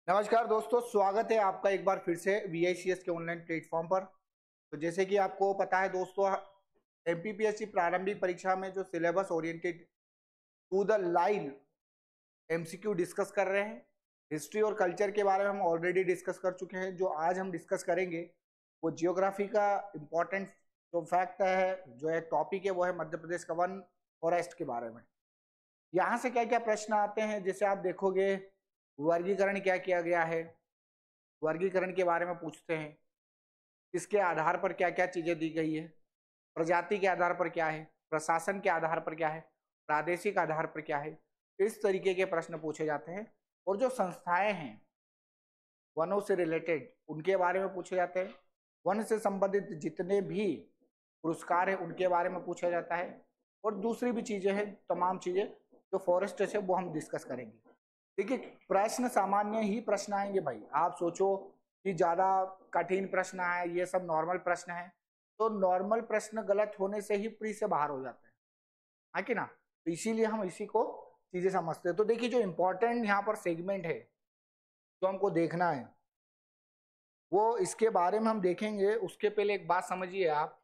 नमस्कार दोस्तों, स्वागत है आपका एक बार फिर से VICS के ऑनलाइन प्लेटफॉर्म पर। तो जैसे कि आपको पता है दोस्तों, MPPSC प्रारंभिक परीक्षा में जो syllabus oriented to the line MCQ discuss कर रहे हैं। हिस्ट्री और कल्चर के बारे में हम ऑलरेडी डिस्कस कर चुके हैं। जो आज हम डिस्कस करेंगे वो जियोग्राफी का इम्पोर्टेंट जो फैक्ट है, जो एक टॉपिक है, वो है मध्य प्रदेश का वन फॉरेस्ट के बारे में। यहाँ से क्या क्या प्रश्न आते हैं, जैसे आप देखोगे वर्गीकरण क्या किया गया है, वर्गीकरण के बारे में पूछते हैं, इसके आधार पर क्या क्या चीजें दी गई है, प्रजाति के आधार पर क्या है, प्रशासन के आधार पर क्या है, प्रादेशिक आधार पर क्या है, इस तरीके के प्रश्न पूछे जाते हैं। और जो संस्थाएं हैं वनों से रिलेटेड, उनके बारे में पूछे जाते हैं। वन से संबंधित जितने भी पुरस्कार है उनके बारे में पूछा जाता है। और दूसरी भी चीजें हैं, तमाम चीजें जो फॉरेस्ट से वो हम डिस्कस करेंगे। देखिए, प्रश्न सामान्य ही प्रश्न आएंगे भाई। आप सोचो कि ज्यादा कठिन प्रश्न आए, ये सब नॉर्मल प्रश्न है, तो नॉर्मल प्रश्न गलत होने से ही प्री से बाहर हो जाते हैं कि ना। तो इसीलिए हम इसी को चीजें समझते हैं। तो देखिए, जो इम्पोर्टेंट यहाँ पर सेगमेंट है जो हमको देखना है, वो इसके बारे में हम देखेंगे। उसके पहले एक बात समझिए आप,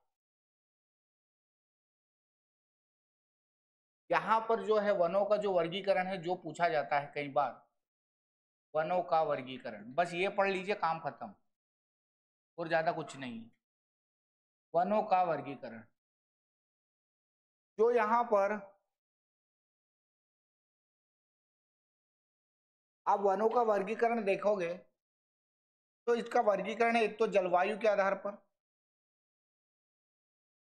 यहाँ पर जो है वनों का जो वर्गीकरण है जो पूछा जाता है कई बार, वनों का वर्गीकरण, बस ये पढ़ लीजिए, काम खत्म, और ज्यादा कुछ नहीं। वनों का वर्गीकरण जो यहाँ पर आप वनों का वर्गीकरण देखोगे तो इसका वर्गीकरण है एक तो जलवायु के आधार पर,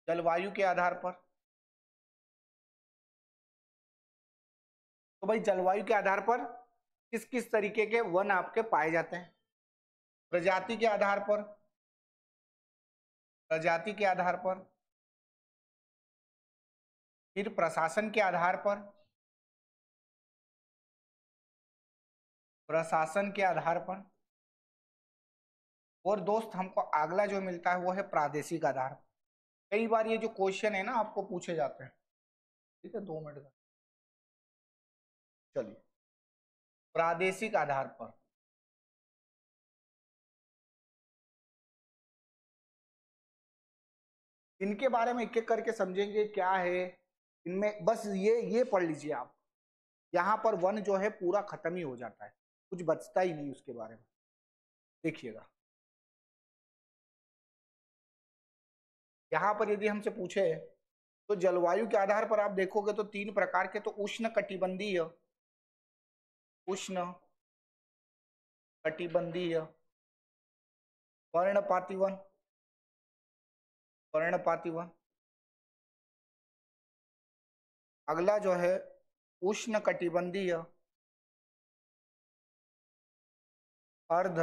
जलवायु के आधार पर। तो भाई जलवायु के आधार पर किस किस तरीके के वन आपके पाए जाते हैं। प्रजाति के आधार पर, प्रजाति के आधार पर, फिर प्रशासन के आधार पर, प्रशासन के आधार पर, और दोस्त हमको अगला जो मिलता है वो है प्रादेशिक आधार पर। कई बार ये जो क्वेश्चन है ना आपको पूछे जाते हैं। ठीक है, 2 मिनट का, चलिए। प्रादेशिक आधार पर इनके बारे में एक एक करके समझेंगे क्या है इनमें। बस ये पढ़ लीजिए आप, यहाँ पर वन जो है पूरा खत्म ही हो जाता है, कुछ बचता ही नहीं उसके बारे में। देखिएगा, यहाँ पर यदि हमसे पूछे तो जलवायु के आधार पर आप देखोगे तो 3 प्रकार के, तो उष्ण कटिबंधीय, उष्ण कटिबंधीय, पर्णपाती वन, पर्णपाती वन। अगला जो है उष्ण कटिबंधीय, अर्ध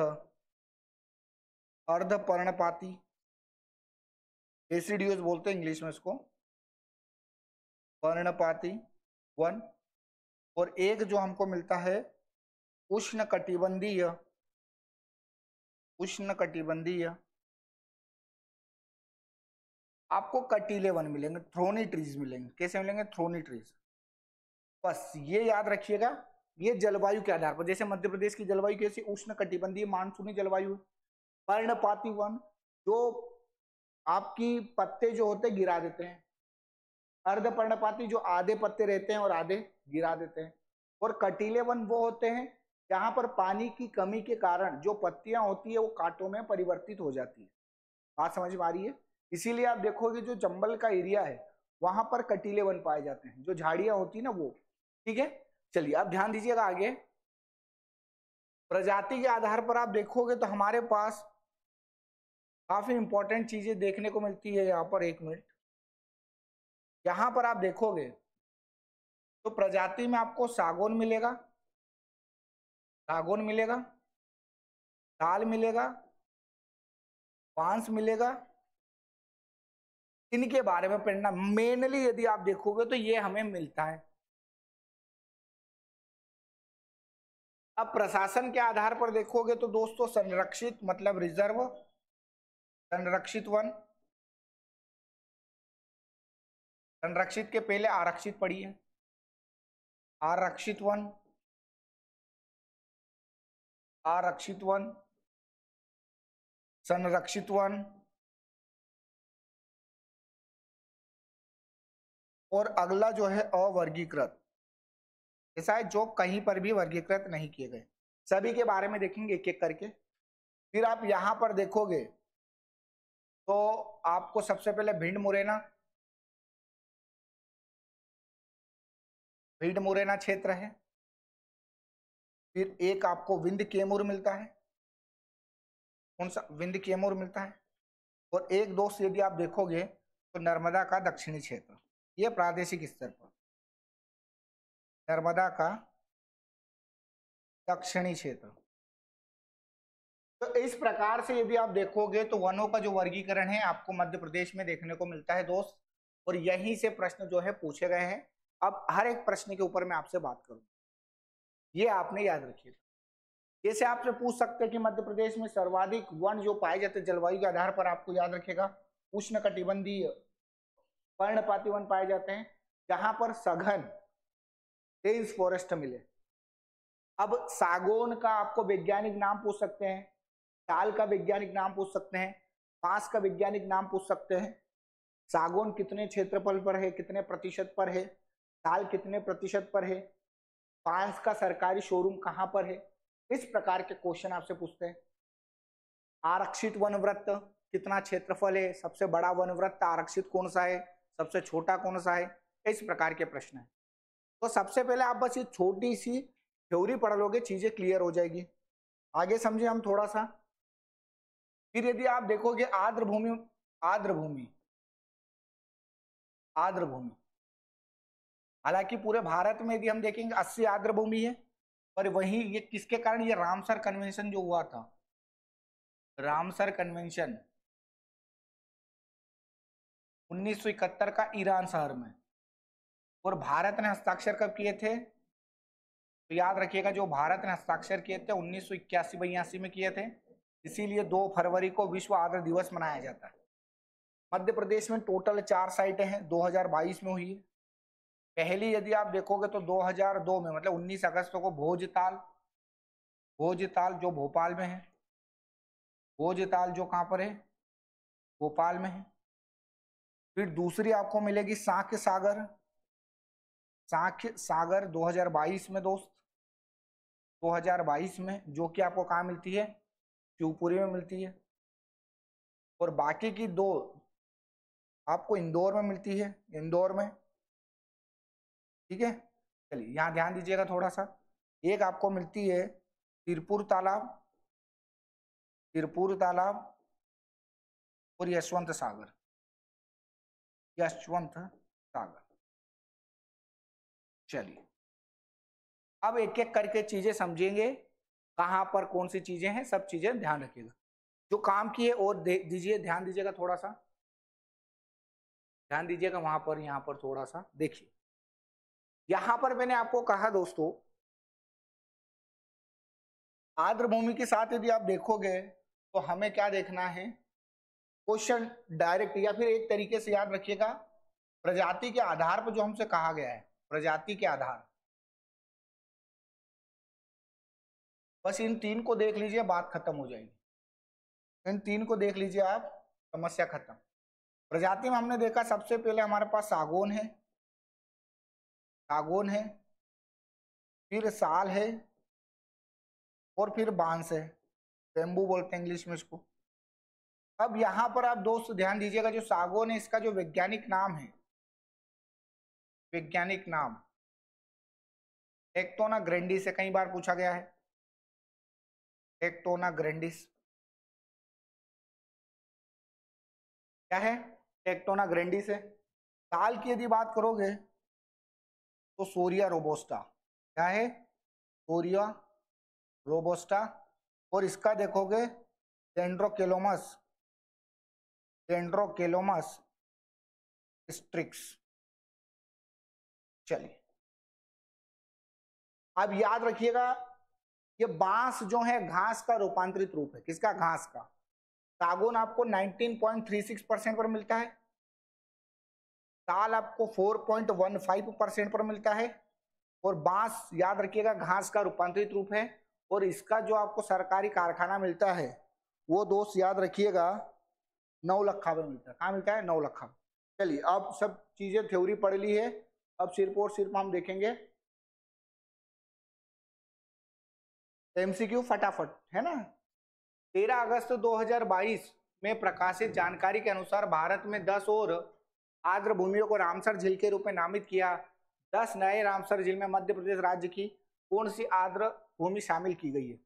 अर्ध पर्णपाती, एसिडियोस बोलते हैं इंग्लिश में इसको, पर्णपाती वन। और एक जो हमको मिलता है उष्ण कटिबंधीय, उष्ण कटिबंधीय। आपको कटीले वन मिलेंगे, थ्रोनी ट्रीज मिलेंगे। कैसे मिलेंगे? Thorny trees. बस ये याद रखिएगा। ये जलवायु के आधार पर, जैसे मध्य प्रदेश की जलवायु कैसी, उष्ण कटिबंधीय मानसूनी जलवायु। पर्णपाती वन जो आपकी पत्ते जो होते गिरा देते हैं, अर्ध पर्णपाती जो आधे पत्ते रहते हैं और आधे गिरा देते हैं। और कटीले वन वो होते हैं जहां पर पानी की कमी के कारण जो पत्तियां होती है वो कांटों में परिवर्तित हो जाती है। बात समझ में आ रही है? इसीलिए आप देखोगे जो चंबल का एरिया है वहां पर कटीले वन पाए जाते हैं, जो झाड़ियां होती है ना वो। ठीक है, चलिए आप ध्यान दीजिएगा आगे। प्रजाति के आधार पर आप देखोगे तो हमारे पास काफी इंपॉर्टेंट चीजें देखने को मिलती है। यहाँ पर 1 मिनट, यहाँ पर आप देखोगे तो प्रजाति में आपको सागौन मिलेगा, सागौन मिलेगा, ताल मिलेगा, बांस मिलेगा। इनके बारे में पढ़ना मेनली, यदि आप देखोगे तो ये हमें मिलता है। अब प्रशासन के आधार पर देखोगे तो दोस्तों संरक्षित मतलब रिजर्व, संरक्षित वन, संरक्षित के पहले आरक्षित पढ़िए, आरक्षित वन। आरक्षित वन, संरक्षित वन और अगला जो है अवर्गीकृत, ऐसा है जो कहीं पर भी वर्गीकृत नहीं किए गए। सभी के बारे में देखेंगे एक एक करके। फिर आप यहां पर देखोगे तो आपको सबसे पहले भिंड मुरैना, भिंड मुरैना क्षेत्र है। फिर एक आपको विंध्य कैमूर मिलता है, कौन सा विंध्य कैमूर मिलता है। और एक दोस्त यदि आप देखोगे तो नर्मदा का दक्षिणी क्षेत्र, ये प्रादेशिक स्तर पर नर्मदा का दक्षिणी क्षेत्र। तो इस प्रकार से यदि आप देखोगे तो वनों का जो वर्गीकरण है आपको मध्य प्रदेश में देखने को मिलता है दोस्त, और यहीं से प्रश्न जो है पूछे गए हैं। अब हर एक प्रश्न के ऊपर मैं आपसे बात करूं, ये आपने याद रखिएगा। जैसे आपसे पूछ सकते हैं कि मध्य प्रदेश में सर्वाधिक वन जो पाए जाते हैं जलवायु के आधार पर, आपको याद रखेगा उष्णकटिबंधीय पर्णपाती वन पाए जाते हैं, जहां पर सघन डेंस फॉरेस्ट मिले। अब सागौन का आपको वैज्ञानिक नाम पूछ सकते हैं, साल का वैज्ञानिक नाम पूछ सकते हैं, बांस का वैज्ञानिक नाम पूछ सकते हैं। सागौन कितने क्षेत्रफल पर है, कितने प्रतिशत पर है, साल कितने प्रतिशत पर है, बांस का सरकारी शोरूम कहां पर है, इस प्रकार के क्वेश्चन आपसे पूछते हैं। आरक्षित वनवृत्त कितना क्षेत्रफल है, सबसे बड़ा वनवृत्त आरक्षित कौन सा है, सबसे छोटा कौन सा है, इस प्रकार के प्रश्न है। तो सबसे पहले आप बस ये छोटी सी थ्योरी पढ़ लोगे, चीजें क्लियर हो जाएगी। आगे समझे हम थोड़ा सा। फिर यदि आप देखोगे आर्द्र भूमि, आर्द्र भूमि, आर्द्र भूमि, हालांकि पूरे भारत में यदि हम देखेंगे 80 आर्द्र भूमि है, पर वही ये किसके कारण, ये रामसर कन्वेंशन जो हुआ था, रामसर कन्वेंशन 1971 का ईरान शहर में, और भारत ने हस्ताक्षर कब किए थे, तो याद रखिएगा जो भारत ने हस्ताक्षर किए थे 1981-82 में किए थे, इसीलिए 2 फरवरी को विश्व आर्द्र दिवस मनाया जाता है। मध्य प्रदेश में टोटल 4 साइटें हैं, 2022 में हुई है। पहली यदि आप देखोगे तो 2002 में, मतलब 19 अगस्त को भोजताल, भोजताल जो भोपाल में है, भोजताल जो कहां पर है, भोपाल में है। फिर दूसरी आपको मिलेगी सांख्य सागर, सांख्य सागर 2022 में दोस्त, 2022 में, जो कि आपको कहाँ मिलती है, शिवपुरी में मिलती है। और बाकी की 2 आपको इंदौर में मिलती है, इंदौर में, ठीक है। चलिए यहाँ ध्यान दीजिएगा थोड़ा सा। एक आपको मिलती है तिरपुर तालाब, तिरपुर तालाब और यशवंत सागर, यशवंत सागर। चलिए अब एक एक करके चीजें समझेंगे, कहां पर कौन सी चीजें हैं, सब चीजें ध्यान रखिएगा। जो काम की है और दीजिए, ध्यान दीजिएगा थोड़ा सा, ध्यान दीजिएगा वहां पर, यहां पर थोड़ा सा देखिए। यहां पर मैंने आपको कहा दोस्तों, आर्द्र भूमि के साथ यदि आप देखोगे तो हमें क्या देखना है, क्वेश्चन डायरेक्ट, या फिर एक तरीके से याद रखिएगा प्रजाति के आधार पर जो हमसे कहा गया है, प्रजाति के आधार, बस इन 3 को देख लीजिए, बात खत्म हो जाएगी। इन 3 को देख लीजिए आप, समस्या खत्म। प्रजाति में हमने देखा सबसे पहले हमारे पास सागौन है, सागौन है, फिर साल है, और फिर बांस है, बेम्बू बोलते हैं इंग्लिश में इसको। अब यहां पर आप दोस्त ध्यान दीजिएगा, जो सागौन है इसका जो वैज्ञानिक नाम है, वैज्ञानिक नाम टेक्टोना ग्रैंडिस से कई बार पूछा गया है, टेक्टोना ग्रैंडिस क्या है, टेक्टोना ग्रैंडिस है। साल की यदि बात करोगे तो सोरिया रोबोस्टा, क्या है, सोरिया रोबोस्टा। और इसका देखोगे डेंड्रोकेलोमस, डेंड्रोकेलोमस स्ट्रिक्स। चलिए अब याद रखिएगा, ये बांस जो है घास का रूपांतरित रूप है, किसका, घास का। सागौन आपको 19.36% पर मिलता है, साल आपको 4.15% पर मिलता है, और बांस याद रखिएगा घास का रूपांतरित रूप है और इसका जो आपको सरकारी कारखाना मिलता है वो दोस्त याद रखिएगा नौलखा में मिलता है। कहाँ मिलता है? नौलखा। चलिए अब सब चीजें थ्योरी पढ़ ली है, अब सिर्फ और सिर्फ हम देखेंगे एमसीक्यू फटाफट, है ना। 13 अगस्त 2022 में प्रकाशित जानकारी के अनुसार भारत में 10 और आर्द्र भूमियों को रामसर झील के रूप में नामित किया। 10 नए रामसर झील में मध्य प्रदेश राज्य की कौन सी आर्द्र भूमि शामिल की गई है?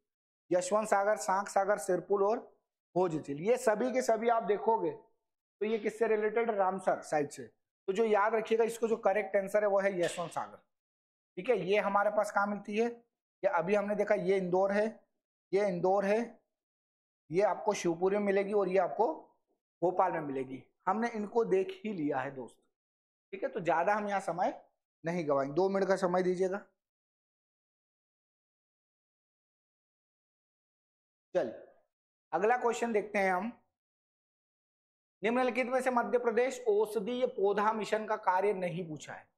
यशवंत सागर, सांक सागर, सिरपुर और भोज झील। ये सभी के सभी आप देखोगे तो ये किससे रिलेटेड? रामसर साइड से। तो जो याद रखिएगा इसको जो करेक्ट आंसर है वो है यशवंत सागर। ठीक है, ये हमारे पास कहाँ मिलती है? ये अभी हमने देखा ये इंदौर है, ये इंदौर है, ये आपको शिवपुरी में मिलेगी और ये आपको भोपाल में मिलेगी। हमने इनको देख ही लिया है दोस्त। ठीक है, तो ज्यादा हम यहाँ समय नहीं गवाएंगे, 2 मिनट का समय दीजिएगा। चलिए अगला क्वेश्चन देखते हैं हम। निम्नलिखित में से मध्य प्रदेश औषधीय पौधा मिशन का कार्य नहीं पूछा है।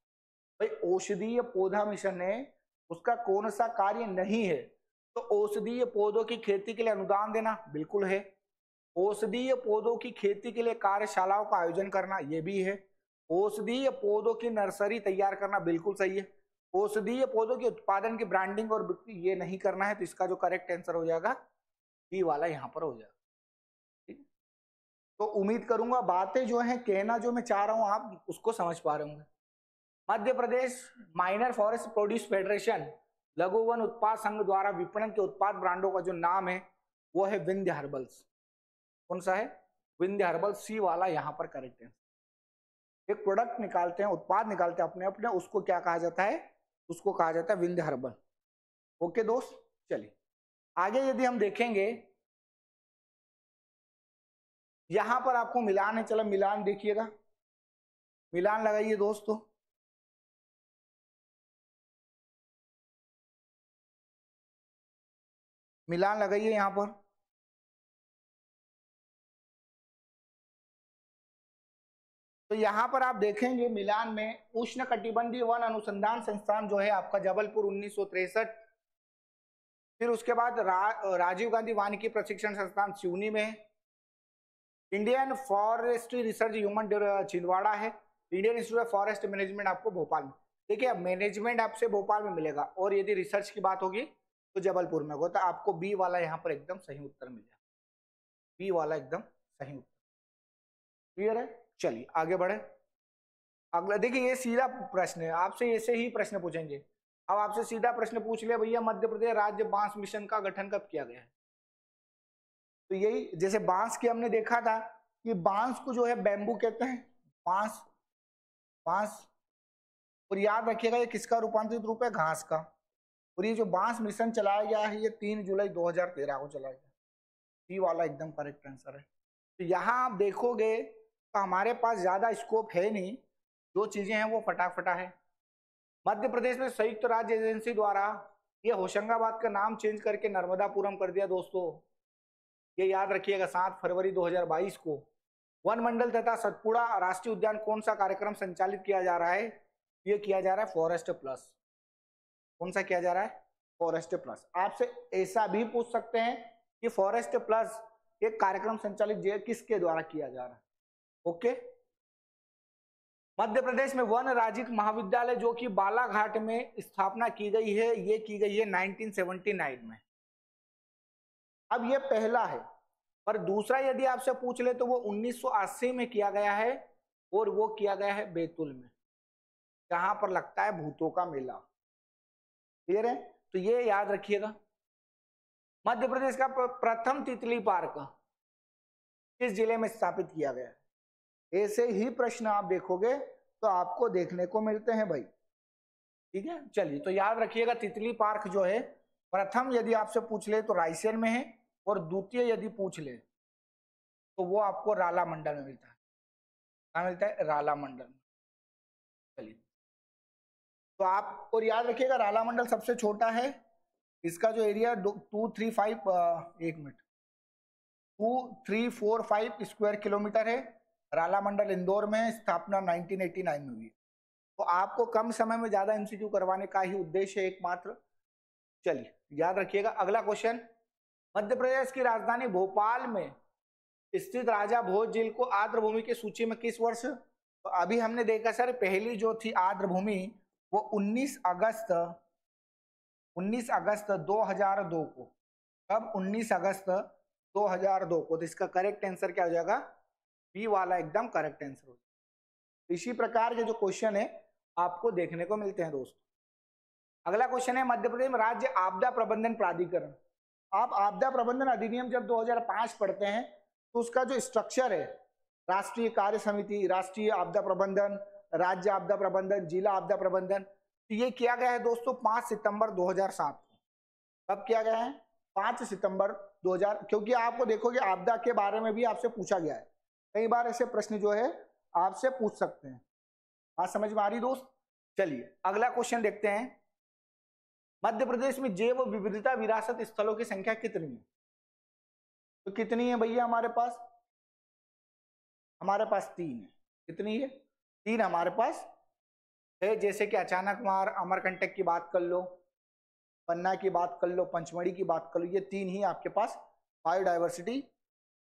भाई औषधीय पौधा मिशन ने उसका कौन सा कार्य नहीं है? तो औषधीय पौधों की खेती के लिए अनुदान देना बिल्कुल है। औषधीय पौधों की खेती के लिए कार्यशालाओं का आयोजन करना ये भी है। औषधीय पौधों की नर्सरी तैयार करना बिल्कुल सही है। औषधीय पौधों के उत्पादन की ब्रांडिंग और बिक्री ये नहीं करना है। तो इसका जो करेक्ट आंसर हो जाएगा बी वाला यहाँ पर हो जाएगा। ठीक, तो उम्मीद करूंगा बातें जो है कहना जो मैं चाह रहा हूं आप उसको समझ पा रहे होंगे। Madhya Pradesh minor forest produce federation लघु वन उत्पाद संघ द्वारा विपणन के उत्पाद ब्रांडों का जो नाम है वो है विंध्य हर्बल्स। कौन सा है? विंध्य हर्बल, सी वाला यहाँ पर करेक्ट है। एक प्रोडक्ट निकालते हैं, उत्पाद निकालते हैं अपने अपने, उसको क्या कहा जाता है? उसको कहा जाता है विंध्य हर्बल। ओके दोस्त, चलिए आगे यदि हम देखेंगे यहां पर आपको मिलान है। चलो मिलान देखिएगा, मिलान लगाइए दोस्तों। मिलान लगाइए यहां पर। तो यहां पर आप देखेंगे मिलान में उष्ण कटिबंधीय वन अनुसंधान संस्थान जो है आपका जबलपुर 1963, फिर उसके बाद राजीव गांधी वानिकी प्रशिक्षण संस्थान सिवनी में है। Indian forestry research human Chhindwara है। Indian institute of forest management आपको भोपाल में। देखिए मैनेजमेंट आपसे भोपाल में मिलेगा और यदि रिसर्च की बात होगी तो जबलपुर में होगा। तो आपको बी वाला यहाँ पर एकदम सही उत्तर मिलेगा। बी वाला एकदम सही उत्तर। क्लियर है? चलिए आगे बढ़े। अगला देखिए ये सीधा प्रश्न है, आपसे ऐसे ही प्रश्न पूछेंगे। अब आपसे सीधा प्रश्न पूछ लिया भैया मध्य प्रदेश राज्य बांस मिशन का गठन कब किया गया है? तो यही जैसे बांस की हमने देखा था कि बांस को जो है बैम्बू कहते हैं, बांस बांस। और याद रखिएगा ये किसका रूपांतरित रूप है? घास का। और ये जो बांस मिशन चलाया गया है ये 3 जुलाई 2013 को चलाया गया। सी वाला एकदम करेक्ट आंसर है। तो यहाँ आप देखोगे तो हमारे पास ज्यादा स्कोप है नहीं, जो चीजें हैं वो फटाफटा है। मध्य प्रदेश में संयुक्त राज्य एजेंसी द्वारा ये होशंगाबाद का नाम चेंज करके नर्मदापुरम कर दिया दोस्तों। ये याद रखिएगा 7 फरवरी 2022 को वन मंडल तथा सतपुड़ा राष्ट्रीय उद्यान कौन सा कार्यक्रम संचालित किया जा रहा है? ये किया जा रहा है फॉरेस्ट प्लस। कौन सा किया जा रहा है? Forest plus. आपसे ऐसा भी पूछ सकते हैं कि फॉरेस्ट प्लस एक कार्यक्रम संचालित किसके द्वारा किया जा रहा है? ओके। मध्य प्रदेश में वन राज्य महाविद्यालय जो कि बालाघाट में स्थापना की गई है, ये की गई है 1979 में। अब ये पहला है, पर दूसरा यदि आपसे पूछ ले तो वो 1980 में किया गया है और वो किया गया है बैतूल में, जहां पर लगता है भूतों का मेला। क्लियर है? तो ये याद रखिएगा। मध्य प्रदेश का प्रथम तितली पार्क किस जिले में स्थापित किया गया है? ऐसे ही प्रश्न आप देखोगे तो आपको देखने को मिलते हैं भाई। ठीक है, चलिए तो याद रखिएगा तितली पार्क जो है प्रथम यदि आपसे पूछ ले तो रायसेन में है और द्वितीय यदि पूछ ले तो वो आपको राला मंडल में मिलता है। कहाँ मिलता है? राला मंडल में। चलिए तो आप और याद रखिएगा राला मंडल सबसे छोटा है। इसका जो एरिया 2345 स्क्वायर किलोमीटर है। राला मंडल इंदौर में, स्थापना 1989 में हुई। तो आपको कम समय में ज्यादा एमसीक्यू करवाने का ही उद्देश्य है एकमात्र। चलिए याद रखिएगा। अगला क्वेश्चन, मध्य प्रदेश की राजधानी भोपाल में स्थित राजा भोज झील को आर्द्र भूमि की सूची में किस वर्ष, तो अभी हमने देखा सर पहली जो थी आर्द्र भूमि वो 19 अगस्त 2002 को, कब 19 अगस्त 2002 को, तो इसका करेक्ट आंसर क्या हो जाएगा, बी वाला एकदम करेक्ट आंसर हो जाएगा। इसी प्रकार के जो क्वेश्चन है आपको देखने को मिलते हैं दोस्तों। अगला क्वेश्चन है, मध्य प्रदेश में राज्य आपदा प्रबंधन प्राधिकरण, आप आपदा प्रबंधन अधिनियम जब 2005 पढ़ते हैं तो उसका जो स्ट्रक्चर है, राष्ट्रीय कार्य समिति, राष्ट्रीय आपदा प्रबंधन, राज्य आपदा प्रबंधन, जिला आपदा प्रबंधन, तो ये किया गया है दोस्तों 5 सितंबर 2007 को। कब किया गया है, 5 सितंबर 2000, क्योंकि आपको देखोगे आपदा के बारे में भी आपसे पूछा गया है, कई बार ऐसे प्रश्न जो है आपसे पूछ सकते हैं। बात समझ में आ रही दोस्त। चलिए अगला क्वेश्चन देखते हैं, मध्य प्रदेश में जैव विविधता विरासत स्थलों की संख्या कितनी है, तो कितनी है भैया, हमारे पास 3 है। कितनी है, 3 हमारे पास है। जैसे कि अचानकमार, अमरकंटक की बात कर लो, पन्ना की बात कर लो, पंचमढ़ी की बात कर लो, ये 3 ही आपके पास बायोडायवर्सिटी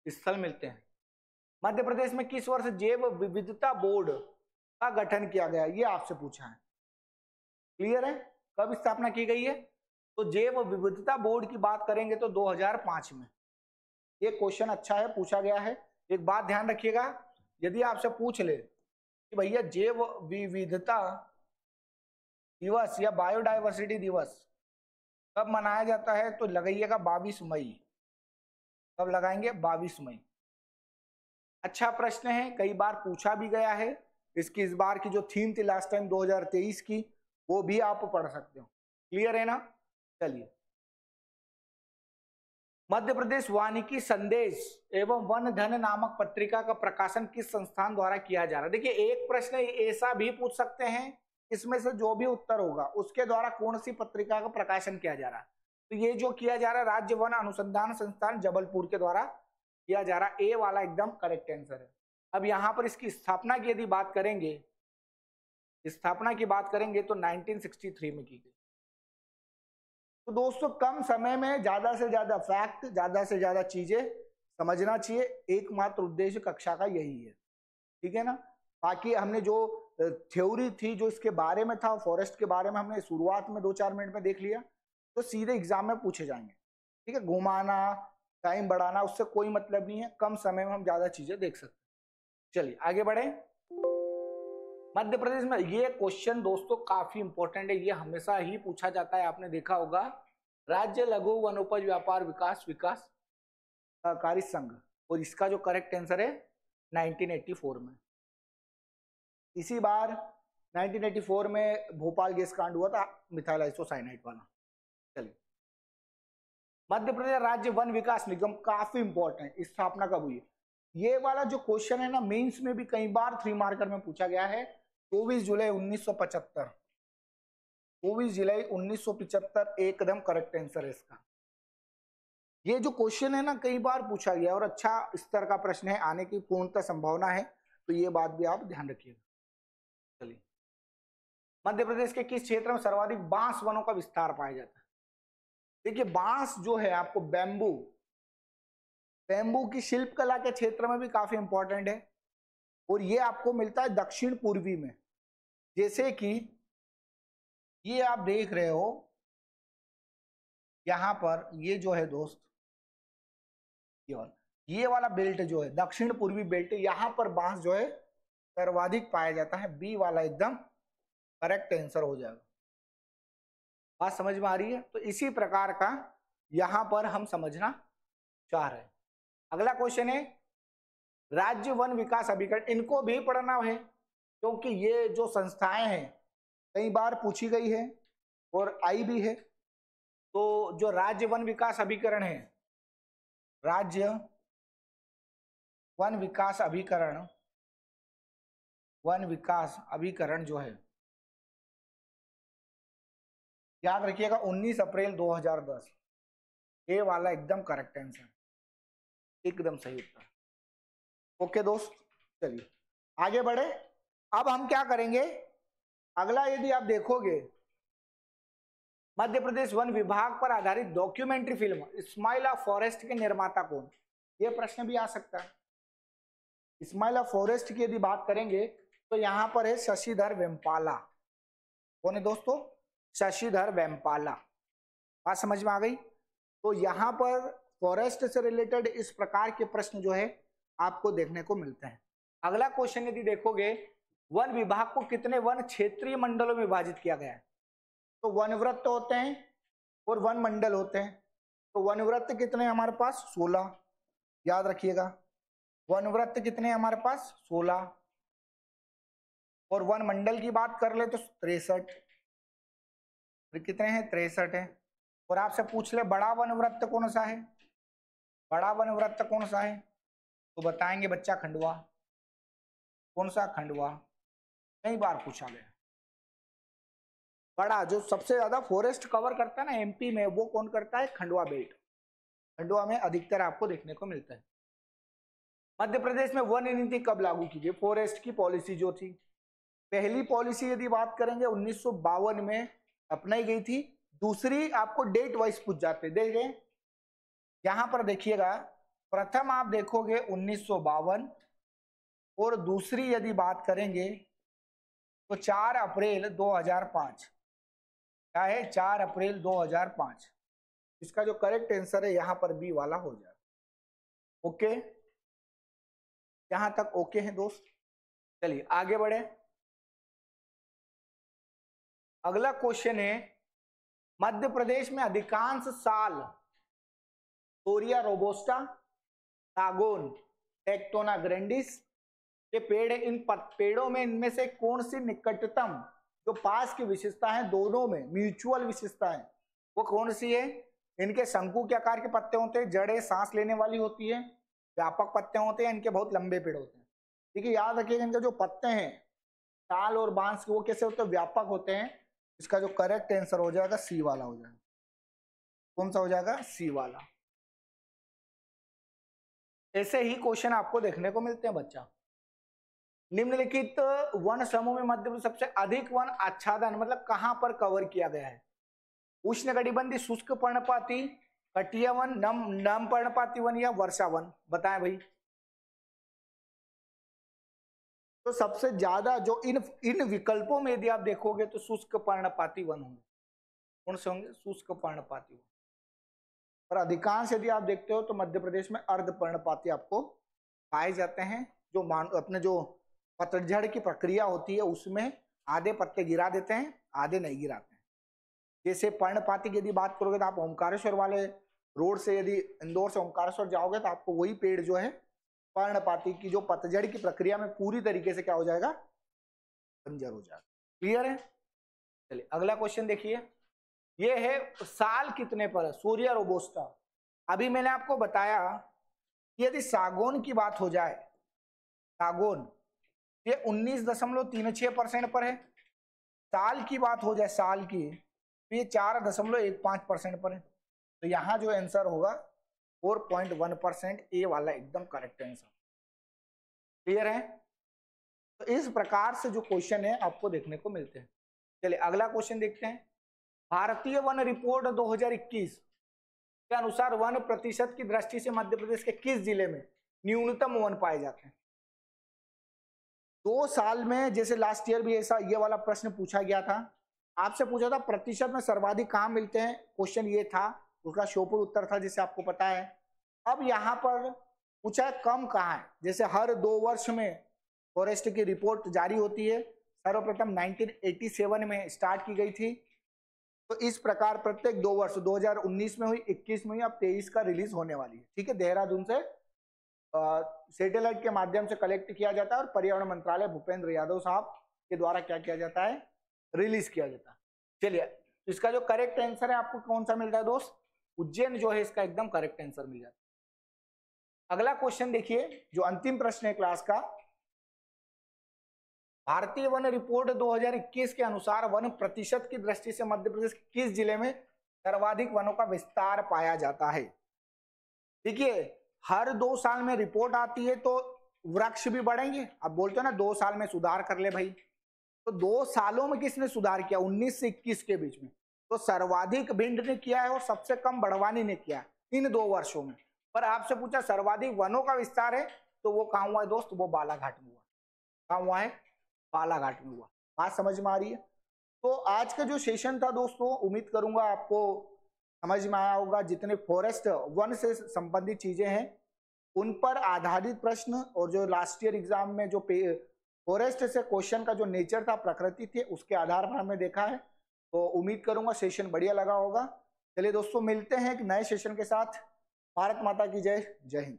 स्थल मिलते हैं। मध्य प्रदेश में किस वर्ष जैव विविधता बोर्ड का गठन किया गया, ये आपसे पूछा है। क्लियर है, कब स्थापना की गई है, तो जैव विविधता बोर्ड की बात करेंगे तो 2005 में। ये क्वेश्चन अच्छा है, पूछा गया है। एक बात ध्यान रखिएगा, यदि आपसे पूछ ले कि भैया जैव विविधता दिवस या बायोडायवर्सिटी दिवस कब मनाया जाता है, तो लगाइएगा 22 मई। कब लगाएंगे, 22 मई। अच्छा प्रश्न है, कई बार पूछा भी गया है। इसकी इस बार की जो थीम थी लास्ट टाइम 2023 की, वो भी आप पढ़ सकते हो। क्लियर है ना। चलिए, मध्य प्रदेश वानिकी संदेश एवं वन धन नामक पत्रिका का प्रकाशन किस संस्थान द्वारा किया जा रहा है। देखिए एक प्रश्न ऐसा भी पूछ सकते हैं, इसमें से जो भी उत्तर होगा उसके द्वारा कौन सी पत्रिका का प्रकाशन किया जा रहा है, तो ये जो किया जा रहा है राज्य वन अनुसंधान संस्थान जबलपुर के द्वारा किया जा रहा है। ए वाला एकदम करेक्ट आंसर है। अब यहाँ पर इसकी स्थापना की यदि बात करेंगे, स्थापना की बात करेंगे तो 1963 में की गई। तो दोस्तों कम समय में ज्यादा से ज्यादा फैक्ट, ज्यादा से ज्यादा चीजें समझना चाहिए, एकमात्र उद्देश्य कक्षा का यही है। ठीक है ना। बाकी हमने जो थ्योरी थी जो इसके बारे में था, फॉरेस्ट के बारे में हमने शुरुआत में 2-4 मिनट में देख लिया, तो सीधे एग्जाम में पूछे जाएंगे। ठीक है, घुमाना, टाइम बढ़ाना, उससे कोई मतलब नहीं है, कम समय में हम ज्यादा चीजें देख सकते हैं। चलिए आगे बढ़े। मध्य प्रदेश में ये क्वेश्चन दोस्तों काफी इंपॉर्टेंट है, ये हमेशा ही पूछा जाता है, आपने देखा होगा। राज्य लघु वनोपज व्यापार विकास सहकारी संघ, और इसका जो करेक्ट आंसर है 1984 में। इसी बार 1984 में भोपाल गैस कांड हुआ था, मिथाइल आइसोसाइनाइड वाला। चलिए, मध्य प्रदेश राज्य वन विकास निगम काफी इंपॉर्टेंट, स्थापना कब हुई। ये वाला जो क्वेश्चन है ना, मेंस में भी कई बार 3 मार्कर में पूछा गया है। 24 जुलाई 1975, 24 जुलाई 1975 एकदम करेक्ट आंसर है इसका। ये जो क्वेश्चन है ना कई बार पूछा गया और अच्छा स्तर का प्रश्न है, आने की पूर्णतः संभावना है, तो ये बात भी आप ध्यान रखिएगा। चलिए, मध्य प्रदेश के किस क्षेत्र में सर्वाधिक बांस वनों का विस्तार पाया जाता है। देखिए बांस जो है आपको बैम्बू की शिल्प कला के क्षेत्र में भी काफी इंपॉर्टेंट है, और ये आपको मिलता है दक्षिण पूर्वी में। जैसे कि ये आप देख रहे हो यहां पर, ये जो है दोस्त, ये वाला बेल्ट जो है दक्षिण पूर्वी बेल्ट, यहां पर बांस जो है सर्वाधिक पाया जाता है। बी वाला एकदम करेक्ट आंसर हो जाएगा। बात समझ में आ रही है। तो इसी प्रकार का यहां पर हम समझना चाह रहे हैं। अगला क्वेश्चन है राज्य वन विकास अभिकरण, इनको भी पढ़ना है क्योंकि ये जो संस्थाएं हैं कई बार पूछी गई है और आई भी है। तो जो राज्य वन विकास अभिकरण है, राज्य वन विकास अभिकरण जो है, याद रखिएगा 19 अप्रैल 2010। ए वाला एकदम करेक्ट आंसर, एकदम सही उत्तर। ओके दोस्त, चलिए आगे बढ़े। अब हम क्या करेंगे, अगला यदि आप देखोगे मध्य प्रदेश वन विभाग पर आधारित documentary film smile of forest के निर्माता कौन? ये प्रश्न भी आ सकता है। स्माइल ऑफ फॉरेस्ट की यदि बात करेंगे तो यहां पर है शशिधर वेम्पाला। कौन है दोस्तों? शशिधर वेम्पाला। बात समझ में आ गई? तो यहां पर फॉरेस्ट से रिलेटेड इस प्रकार के प्रश्न जो है आपको देखने को मिलते हैं। अगला क्वेश्चन यदि देखोगे, वन विभाग को कितने वन क्षेत्रीय मंडलों में विभाजित किया गया है? तो वनवृत्त होते हैं और वन मंडल होते हैं। तो वनवृत्त कितने हमारे पास? 16, याद रखिएगा। वनवृत्त कितने हमारे पास? 16। और वन मंडल की बात कर ले तो 63। कितने हैं? 63 है। और आपसे पूछ ले बड़ा वनवृत्त कौन सा है? बड़ा वनवृत्त कौन सा है? तो बताएंगे बच्चा खंडवा। कौन सा? खंडवा। कई बार पूछा गया। बड़ा जो सबसे ज्यादा फॉरेस्ट कवर करता है ना एमपी में, वो कौन करता है? खंडवा बेल्ट। खंडवा में अधिकतर आपको देखने को मिलता है। मध्य प्रदेश में वन नीति कब लागू की गई? फॉरेस्ट की पॉलिसी जो थी, पहली पॉलिसी यदि बात करेंगे 1952 में अपनाई गई थी। दूसरी आपको डेट वाइज पूछ जाते, देखें यहां पर देखिएगा, प्रथम आप देखोगे 1952 और दूसरी यदि बात करेंगे तो 4 अप्रैल 2005। क्या है? 4 अप्रैल 2005। इसका जो करेक्ट आंसर है यहां पर बी वाला हो जाए। ओके, यहां तक ओके है दोस्त? चलिए आगे बढ़े। अगला क्वेश्चन है, मध्य प्रदेश में अधिकांश साल तोरिया रोबोस्टा, सागौन, टेक्टोना ग्रैंडिस के पेड़ है। इन पेड़ों में इनमें से कौन सी निकटतम जो पास की विशेषता है, दोनों में म्यूचुअल विशेषता है, वो कौन सी है? इनके शंकु के आकार के पत्ते होते हैं, जड़ें सांस लेने वाली होती है, व्यापक पत्ते होते हैं, इनके बहुत लंबे पेड़ होते हैं। ठीक है, याद रखिएगा इनके जो पत्ते हैं ताल और बांस के, वो कैसे होते हैं? व्यापक होते हैं। इसका जो करेक्ट आंसर हो जाएगा सी वाला हो जाएगा। कौन सा हो जाएगा? सी वाला। ऐसे ही क्वेश्चन आपको देखने को मिलते हैं बच्चा। निम्नलिखित वन समूह में मध्य प्रदेश सबसे अधिक वन आच्छादन मतलब कहां पर कवर किया गया है? उष्णकटिबंधीय शुष्क पर्णपाती, कटिया वन, नम पर्णपाती वन या वर्षा वन? बताएं भाई। तो सबसे ज्यादा जो इन विकल्पों में यदि आप देखोगे तो शुष्क पर्णपाती वन होंगे। कौन से होंगे? शुष्क पर्णपाती वन। पर अधिकांश यदि आप देखते हो तो मध्य प्रदेश में अर्ध पर्णपाती आपको पाए जाते हैं। जो अपने जो पतझड़ की प्रक्रिया होती है उसमें आधे पत्ते गिरा देते हैं, आधे नहीं गिराते हैं। जैसे पर्णपाती की यदि बात करोगे तो आप ओमकारेश्वर वाले रोड से यदि इंदौर से ओमकारेश्वर जाओगे तो आपको वही पेड़ जो है पर्णपाती की जो पतझड़ की प्रक्रिया में पूरी तरीके से क्या हो जाएगा? बंजर हो जाएगा। क्लियर है? चलिए अगला क्वेश्चन देखिए, ये है साल कितने पर है? सूर्या रोबोस्टा। अभी मैंने आपको बताया कि यदि सागौन की बात हो जाए, सागौन ये 19.36% पर है। साल की बात हो जाए, साल की, तो ये 4.15% पर है। तो यहां जो आंसर होगा 4.1%, ए वाला एकदम करेक्ट आंसर। क्लियर है? तो इस प्रकार से जो क्वेश्चन है आपको देखने को मिलते हैं। चलिए अगला क्वेश्चन देखते हैं। भारतीय वन रिपोर्ट 2021 के अनुसार वन प्रतिशत की दृष्टि से मध्य प्रदेश के किस जिले में न्यूनतम वन पाए जाते हैं? 2 साल में, जैसे लास्ट ईयर भी ऐसा ये वाला प्रश्न पूछा गया था, आपसे पूछा था प्रतिशत में सर्वाधिक कहां मिलते हैं, क्वेश्चन ये था, उसका शोपुर उत्तर था जिसे आपको पता है। अब यहाँ पर पूछा है कम कहाँ है। जैसे हर 2 वर्ष में फॉरेस्ट की रिपोर्ट जारी होती है, सर्वप्रथम 1987 में स्टार्ट की गई थी। तो इस प्रकार प्रत्येक 2 वर्ष, 2019 में हुई, 21 में हुई, अब 23 का रिलीज होने वाली है। ठीक है, देहरादून से सैटेलाइट के माध्यम से कलेक्ट किया जाता है और पर्यावरण मंत्रालय भूपेंद्र यादव साहब के द्वारा क्या किया जाता है? रिलीज किया जाता है। चलिए इसका जो करेक्ट आंसर है आपको कौन सा मिल रहा है दोस्त? उज्जैन जो है इसका एकदम करेक्ट आंसर मिल जाता है। अगला क्वेश्चन देखिए, जो अंतिम प्रश्न है क्लास का। भारतीय वन रिपोर्ट 2021 के अनुसार वन प्रतिशत की दृष्टि से मध्य प्रदेश के किस जिले में सर्वाधिक वनों का विस्तार पाया जाता है? देखिए हर 2 साल में रिपोर्ट आती है तो वृक्ष भी बढ़ेंगे। अब बोलते हैं ना 2 साल में सुधार कर ले भाई, तो 2 सालों में किसने सुधार किया? 19 से 21 के बीच में। तो सर्वाधिक भिंड ने किया है और सबसे कम बड़वानी ने किया है इन 2 वर्षों में। पर आपसे पूछा सर्वाधिक वनों का विस्तार है तो वो कहाँ हुआ है दोस्त, वो बालाघाट में हुआ। कहाँ हुआ है, बालाघाट में हुआ। बात समझ में आ रही है। तो आज का जो सेशन था दोस्तों, उम्मीद करूंगा आपको समझ में आया होगा। जितने फॉरेस्ट वन से संबंधित चीजें हैं उन पर आधारित प्रश्न, और जो लास्ट ईयर एग्जाम में जो फॉरेस्ट से क्वेश्चन का जो नेचर था, प्रकृति थी, उसके आधार पर हमने देखा है। तो उम्मीद करूंगा सेशन बढ़िया लगा होगा। चलिए दोस्तों, मिलते हैं एक नए सेशन के साथ। भारत माता की जय, जय हिंद।